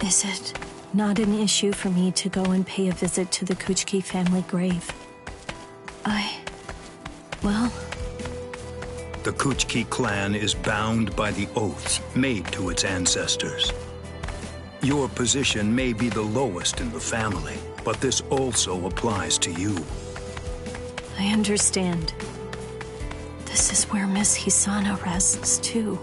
Is it not an issue for me to go and pay a visit to the Kuchiki family grave? Well... The Kuchiki clan is bound by the oaths made to its ancestors. Your position may be the lowest in the family, but this also applies to you. I understand. This is where Miss Hisana rests, too.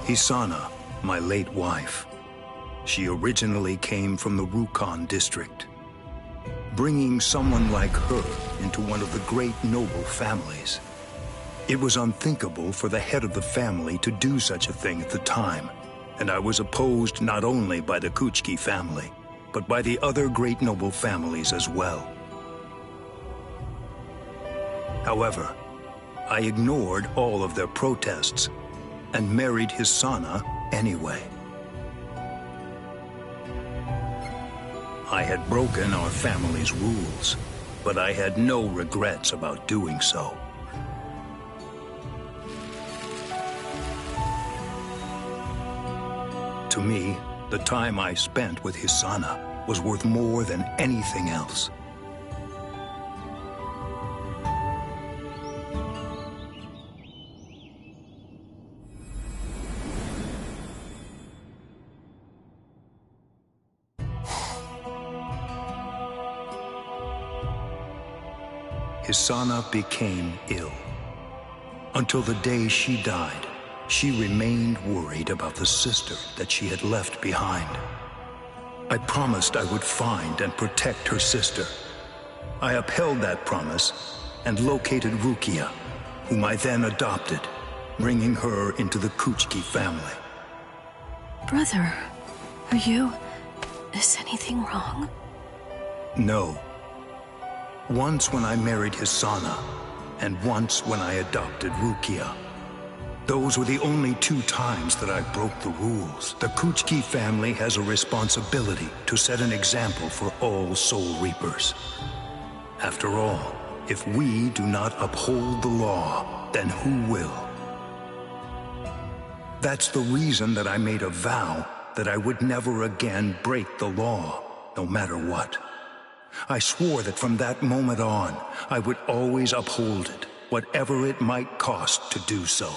Hisana, my late wife. She originally came from the Rukon district. Bringing someone like her into one of the great noble families. It was unthinkable for the head of the family to do such a thing at the time, and I was opposed not only by the Kuchiki family, but by the other great noble families as well. However, I ignored all of their protests and married Hisana anyway. I had broken our family's rules, but I had no regrets about doing so. To me, the time I spent with Hisana was worth more than anything else. Hisana became ill. Until the day she died, she remained worried about the sister that she had left behind. I promised I would find and protect her sister. I upheld that promise and located Rukia, whom I then adopted, bringing her into the Kuchiki family. Brother, are you... is anything wrong? No. Once when I married Hisana, and once when I adopted Rukia. Those were the only 2 times that I broke the rules. The Kuchiki family has a responsibility to set an example for all Soul Reapers. After all, if we do not uphold the law, then who will? That's the reason that I made a vow that I would never again break the law, no matter what. I swore that from that moment on, I would always uphold it, whatever it might cost to do so.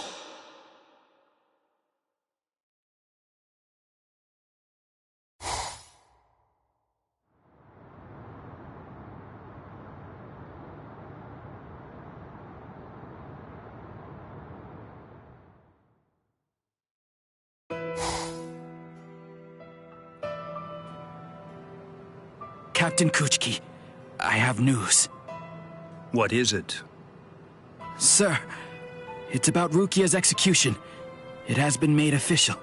Captain Kuchiki, I have news. What is it? Sir, it's about Rukia's execution. It has been made official.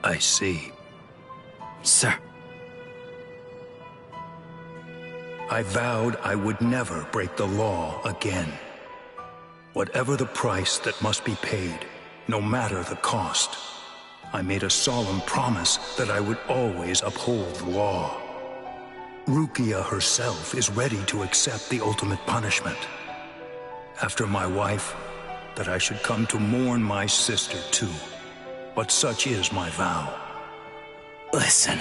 I see. Sir. I vowed I would never break the law again. Whatever the price that must be paid, no matter the cost, I made a solemn promise that I would always uphold the law. Rukia herself is ready to accept the ultimate punishment. After my wife, that I should come to mourn my sister too. But such is my vow. Listen,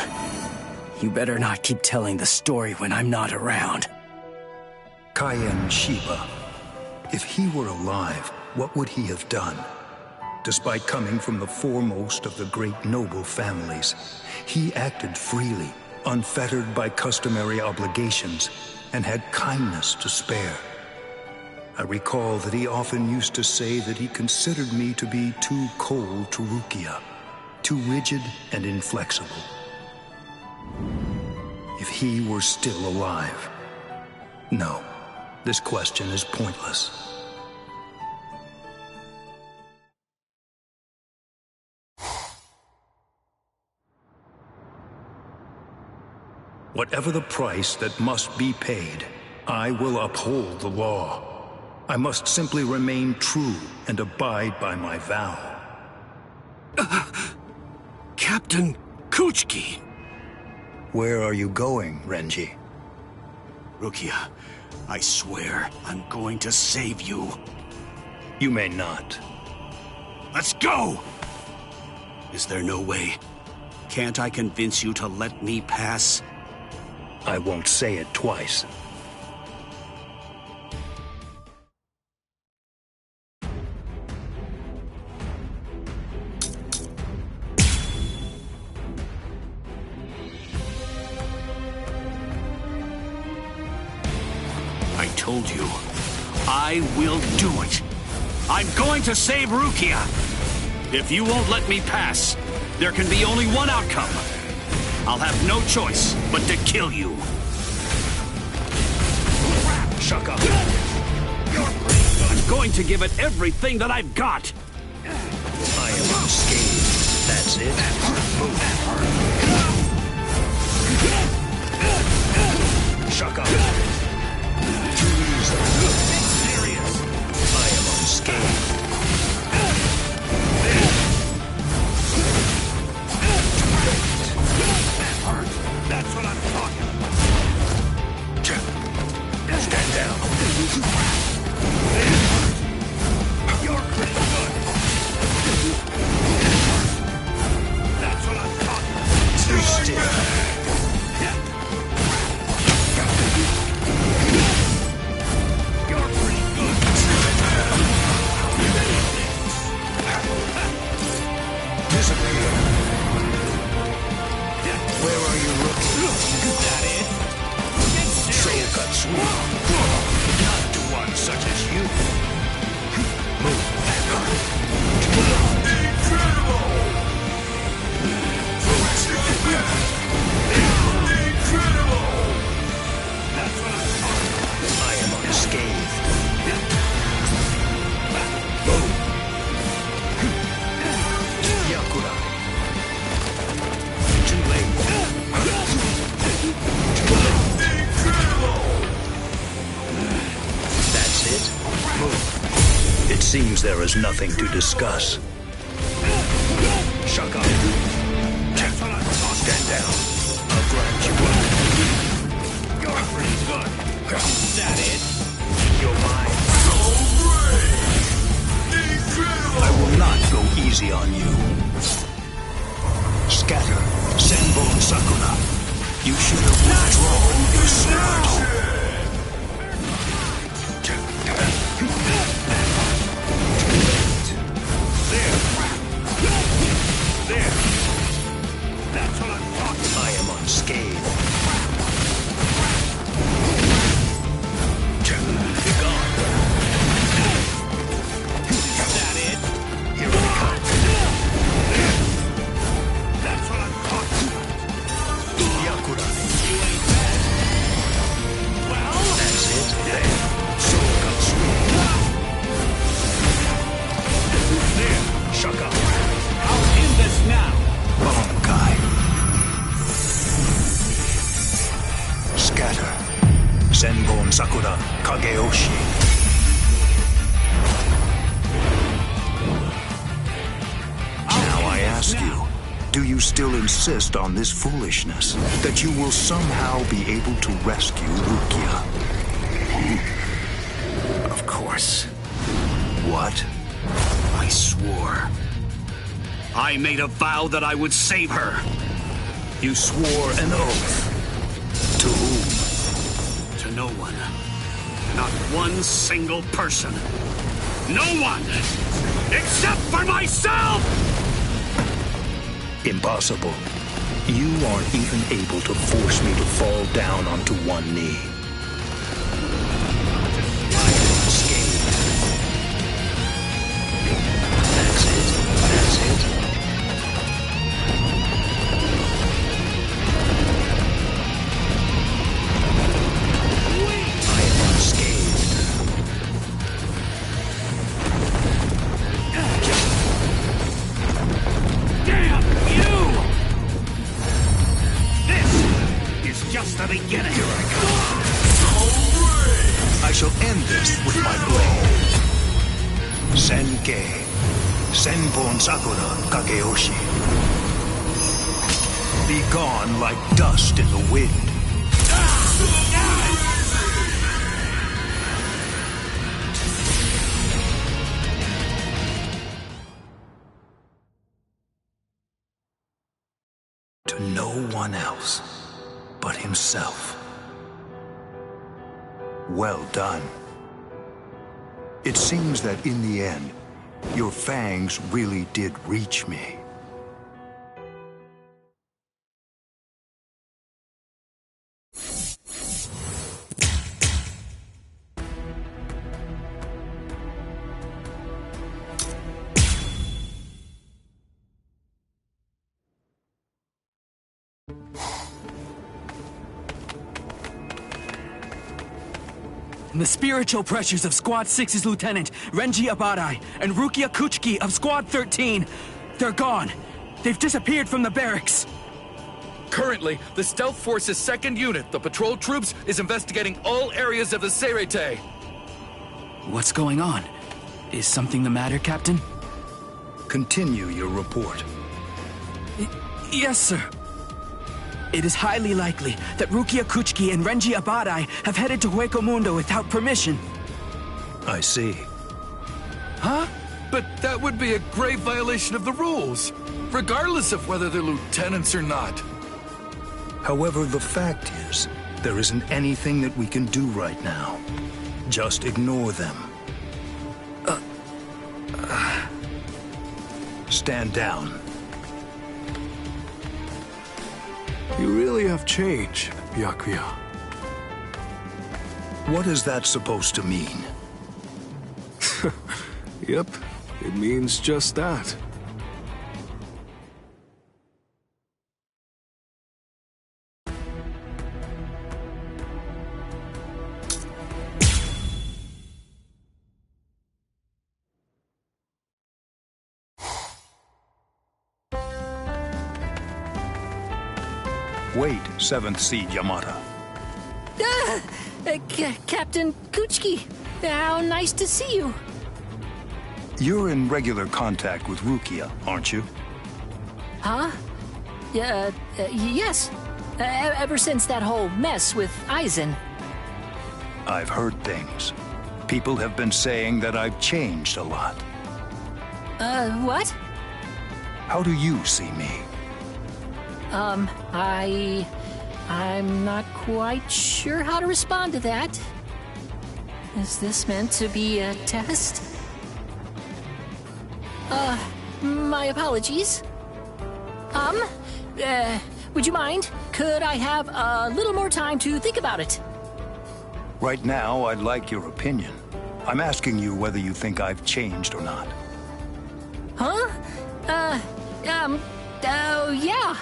you better not keep telling the story when I'm not around. Kaien Shiba. If he were alive, what would he have done? Despite coming from the foremost of the great noble families, he acted freely, unfettered by customary obligations, and had kindness to spare. I recall that he often used to say that he considered me to be too cold to Rukia, too rigid and inflexible. If he were still alive. No, this question is pointless. Whatever the price that must be paid, I will uphold the law. I must simply remain true and abide by my vow. Captain Kuchiki! Where are you going, Renji? Rukia, I swear I'm going to save you. You may not. Let's go! Is there no way? Can't I convince you to let me pass? I won't say it twice. I told you, I will do it. I'm going to save Rukia. If you won't let me pass, there can be only one outcome. I'll have no choice but to kill you. Shaka. I'm going to give it everything that I've got. I am unscathed. That's it. Move. Shaka. Too easy. Serious. I am unscathed. That's what I'm talking about. Stand down. You're pretty good. That's what I'm talking about. Stay still. You're pretty good. Disappear. Where are you looking? That it? Get serious. Shortcuts. Not to one such as you. Move. Incredible! That's what I'm talking about. I am unscathed. Move. Yakura. Too late. Incredible! That's it. Move. It seems there is nothing to discuss. Shaka. That's what I'm talking Stand down. I'll grant you up. You're pretty good. Is that it? You're mine. So great! Incredible! I will not go easy on you. Scatter. Senbon Sakura. You should have withdrawn your sword. There. That's what I'm talking about. I am unscathed. Be gone. Is that it? Here I come. That's what I'm talking about. Yakura. You ain't bad. Well? That's it. There. Shortcuts. There. Shaka. I'll end this now. Bankai. Scatter. Senbon Sakura Kageoshi. Now I ask you, do you still insist on this foolishness? That you will somehow be able to rescue Rukia? Of course. What? I swore. I made a vow that I would save her. You swore an oath. To whom? To no one. Not one single person. No one! Except for myself! Impossible. You aren't even able to force me to fall down onto one knee. I am unscathed. That's it. That's it. I am unscathed. Damn you! This is just the beginning. Here I come. I shall end this with my blade. Senkei. Senbon Sakura Kageoshi. Be gone like dust in the wind. one else but himself. Well done. It seems that in the end, your fangs really did reach me. The spiritual pressures of Squad 6's Lieutenant, Renji Abadai, and Rukia Kuchiki of Squad 13, they're gone. They've disappeared from the barracks. Currently, the Stealth Force's 2nd unit, the patrol troops, is investigating all areas of the Seirete. What's going on? Is something the matter, Captain? Continue your report. Yes, sir. It is highly likely that Rukia Kuchiki and Renji Abadai have headed to Hueco Mundo without permission. I see. Huh? But that would be a grave violation of the rules, regardless of whether they're lieutenants or not. However, the fact is, there isn't anything that we can do right now. Just ignore them. Stand down. You really have changed, Byakuya. What is that supposed to mean? Yep, it means just that. Wait, 7th Seed Yamato. Captain Kuchiki, how nice to see you. You're in regular contact with Rukia, aren't you? Huh? Yes. Ever since that whole mess with Aizen. I've heard things. People have been saying that I've changed a lot. What? How do you see me? I'm not quite sure how to respond to that. Is this meant to be a test? My apologies. Would you mind? Could I have a little more time to think about it? Right now, I'd like your opinion. I'm asking you whether you think I've changed or not. Huh? Yeah.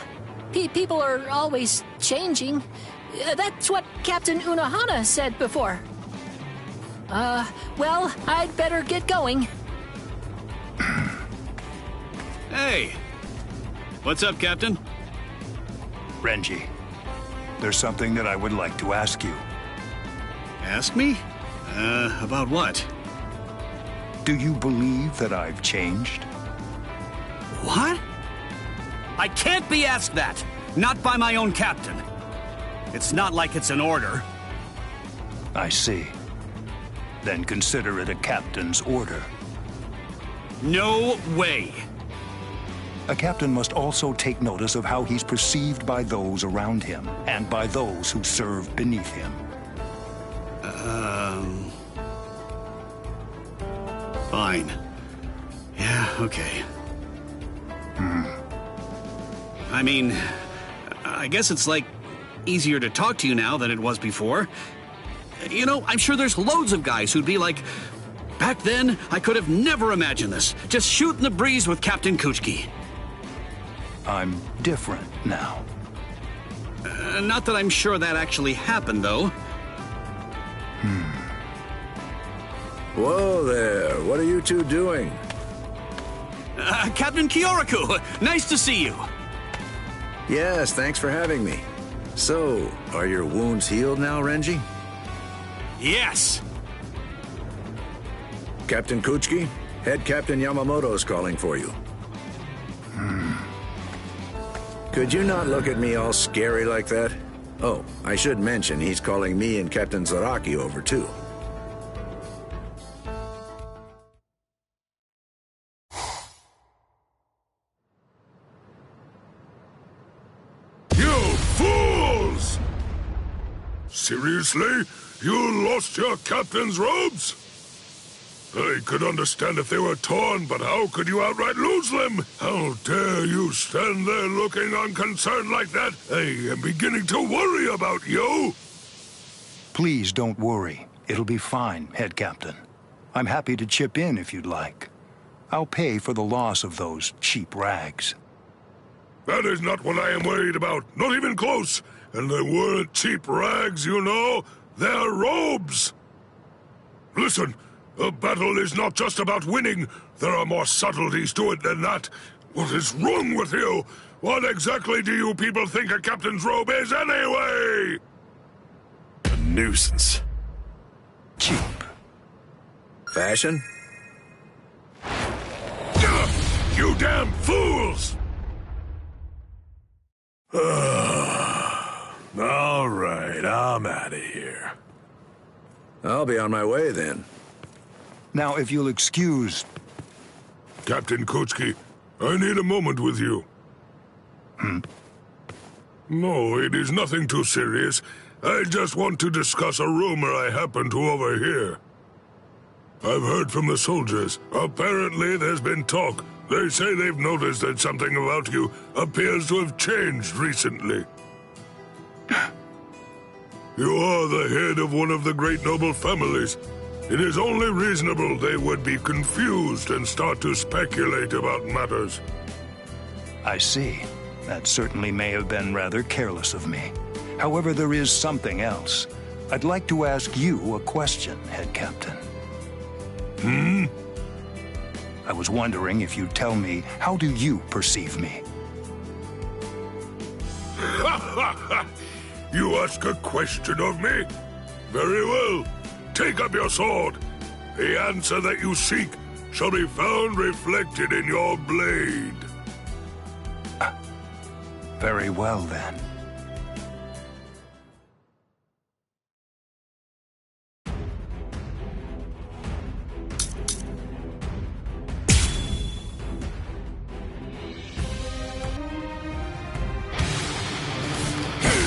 People are always changing. That's what Captain Unohana said before. Well, I'd better get going. Hey! What's up, Captain? Renji, there's something that I would like to ask you. Ask me? About what? Do you believe that I've changed? What? I can't be asked that! Not by my own captain. It's not like it's an order. I see. Then consider it a captain's order. No way! A captain must also take notice of how he's perceived by those around him, and by those who serve beneath him. Fine. Yeah, okay. I mean, I guess it's like easier to talk to you now than it was before. You know, I'm sure there's loads of guys who'd be like, back then, I could have never imagined this. Just shooting the breeze with Captain Kuchiki. I'm different now. Not that I'm sure that actually happened, though. Whoa there, what are you two doing? Captain Kyoraku, nice to see you. Yes, thanks for having me. So, are your wounds healed now, Renji? Yes. Captain Kuchiki, Head Captain Yamamoto is calling for you. Could you not look at me all scary like that? Oh, I should mention he's calling me and Captain Zaraki over too. You Seriously? You lost your captain's robes? I could understand if they were torn, but how could you outright lose them? How dare you stand there looking unconcerned like that? I am beginning to worry about you. Please don't worry. It'll be fine, Head Captain. I'm happy to chip in if you'd like. I'll pay for the loss of those cheap rags. That is not what I am worried about. Not even close. And they weren't cheap rags, you know. They're robes. Listen. A battle is not just about winning. There are more subtleties to it than that. What is wrong with you? What exactly do you people think a captain's robe is anyway? A nuisance. Cheap. Fashion? You damn fools! All right, I'm out of here. I'll be on my way then. Now, if you'll excuse... Captain Kuchiki, I need a moment with you. No, it is nothing too serious. I just want to discuss a rumor I happen to overhear. I've heard from the soldiers. Apparently there's been talk. They say they've noticed that something about you appears to have changed recently. You are the head of one of the great noble families. It is only reasonable they would be confused and start to speculate about matters. I see. That certainly may have been rather careless of me. However, there is something else. I'd like to ask you a question, Head Captain. I was wondering if you'd tell me, how do you perceive me? You ask a question of me? Very well. Take up your sword. The answer that you seek shall be found reflected in your blade. Very well, then.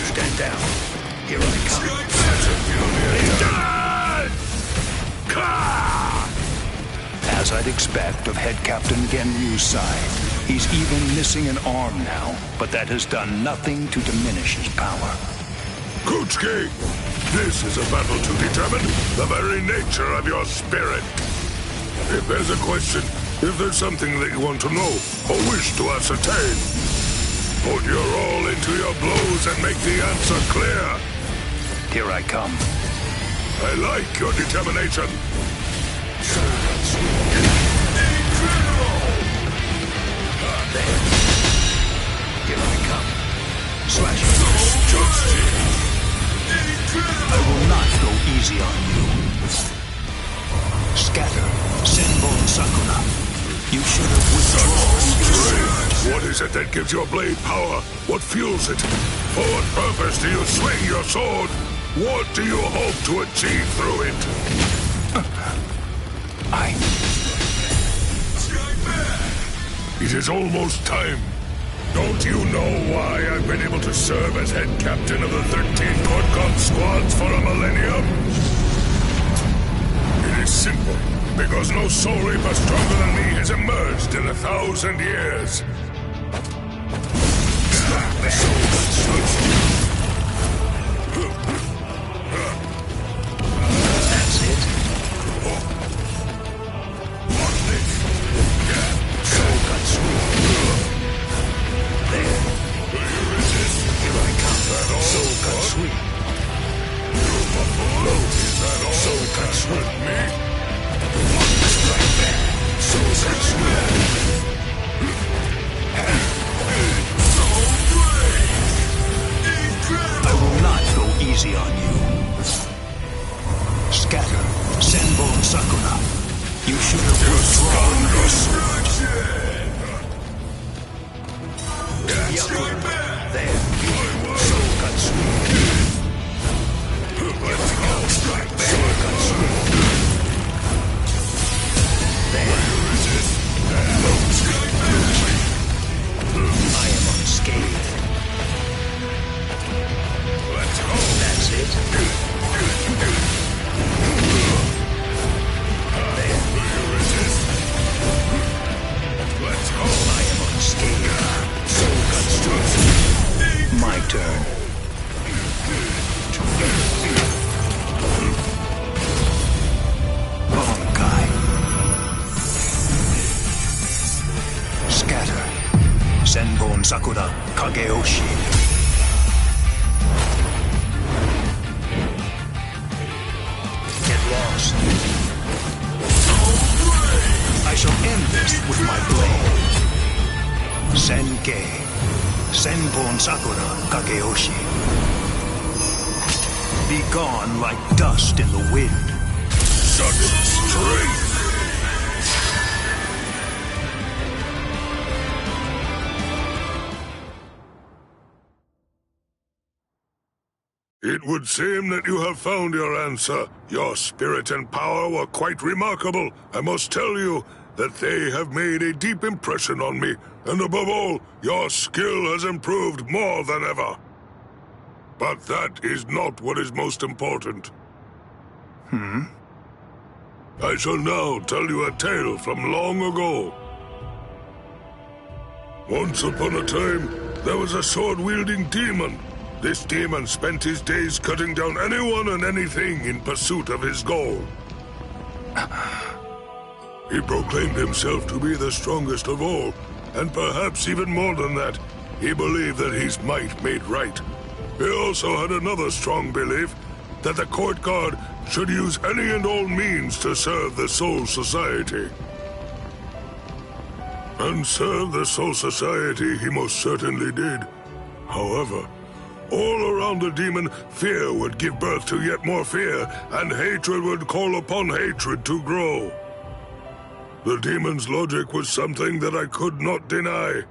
Stand down. Here I come. As I'd expect of Head Captain Genryu's side, he's even missing an arm now, but that has done nothing to diminish his power. Kuchiki, this is a battle to determine the very nature of your spirit. If there's a question, if there's something that you want to know or wish to ascertain, put your all into your blows and make the answer clear. Here I come. I like your determination. Here I come. Slash. I will not go easy on you. Scatter. Senbon Sakura. You should have withdrawn. What is it that gives your blade power? What fuels it? For what purpose do you swing your sword? What do you hope to achieve through it? It is almost time. Don't you know why I've been able to serve as head captain of the 13th Court Guard squads for a millennium? It is simple. Because no soul reaper stronger than me has emerged in 1,000 years. That's it. There. Here I come. Soul cut sweet. Soul cut sweet. Me? I will not go easy on you. Scatter. Senbon Sakura. You should have withdrawn your sword. There. Soul cut sweet. Soul cut sweet. I am unscathed. That's it. Sakura Kageyoshi. Get lost. I shall end this with my blade. Senkei. Senbon Sakura Kageyoshi. Be gone like dust in the wind. Such strength! It would seem that you have found your answer. Your spirit and power were quite remarkable. I must tell you that they have made a deep impression on me. And above all, your skill has improved more than ever. But that is not what is most important. I shall now tell you a tale from long ago. Once upon a time, there was a sword-wielding demon. This demon spent his days cutting down anyone and anything in pursuit of his goal. He proclaimed himself to be the strongest of all, and perhaps even more than that, he believed that his might made right. He also had another strong belief, that the court guard should use any and all means to serve the Soul Society. And serve the Soul Society he most certainly did. However, all around the demon, fear would give birth to yet more fear, and hatred would call upon hatred to grow. The demon's logic was something that I could not deny.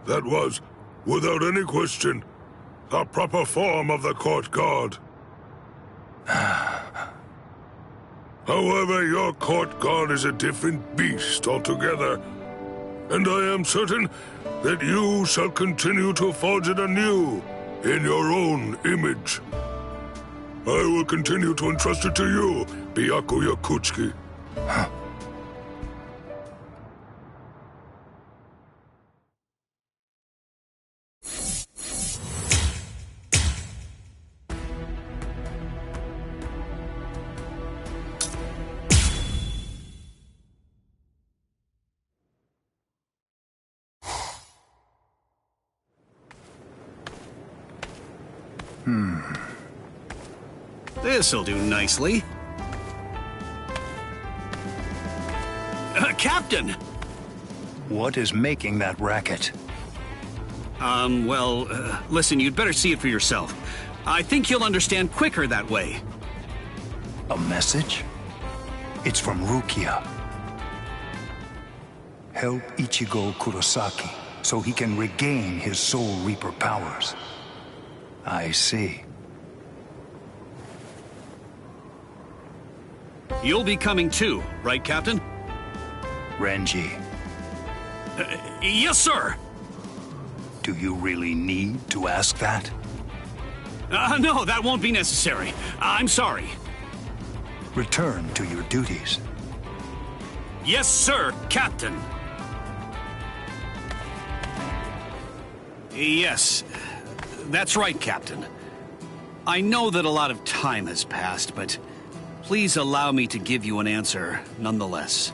That was, without any question, the proper form of the court guard. However, your court guard is a different beast altogether, and I am certain that you shall continue to forge it anew in your own image. I will continue to entrust it to you, Byakuya Kuchiki. This'll do nicely. Captain! What is making that racket? Listen, you'd better see it for yourself. I think you'll understand quicker that way. A message? It's from Rukia. Help Ichigo Kurosaki so he can regain his Soul Reaper powers. I see. You'll be coming too, right, Captain? Renji. Yes, sir! Do you really need to ask that? No, that won't be necessary. I'm sorry. Return to your duties. Yes, sir, Captain. Yes, that's right, Captain. I know that a lot of time has passed, but please allow me to give you an answer nonetheless.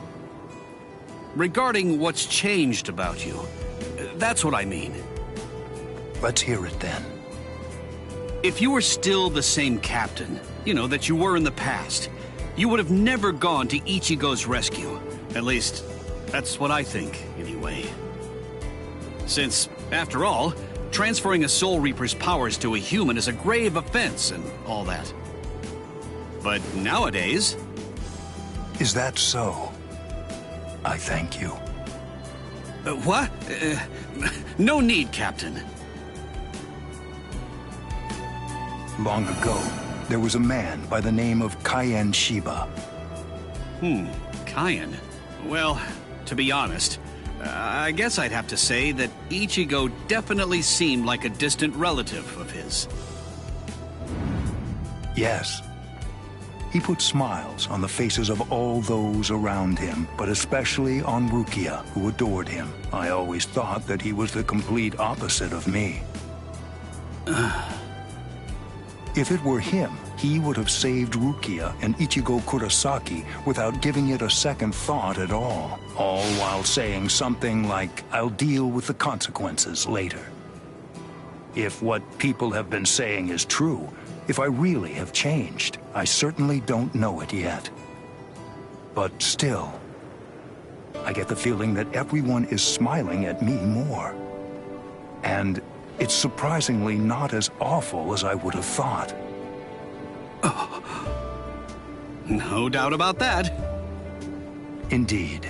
Regarding what's changed about you, that's what I mean. Let's hear it then. If you were still the same captain, that you were in the past, you would have never gone to Ichigo's rescue. At least, that's what I think, anyway. Since, after all, transferring a Soul Reaper's powers to a human is a grave offense and all that. But nowadays... Is that so? I thank you. What? No need, Captain. Long ago, there was a man by the name of Kaien Shiba. Kaien? Well, to be honest, I guess I'd have to say that Ichigo definitely seemed like a distant relative of his. Yes. He put smiles on the faces of all those around him, but especially on Rukia, who adored him. I always thought that he was the complete opposite of me. If it were him, he would have saved Rukia and Ichigo Kurosaki without giving it a second thought at all while saying something like, "I'll deal with the consequences later." If what people have been saying is true, if I really have changed, I certainly don't know it yet. But still, I get the feeling that everyone is smiling at me more. And it's surprisingly not as awful as I would have thought. No doubt about that. Indeed.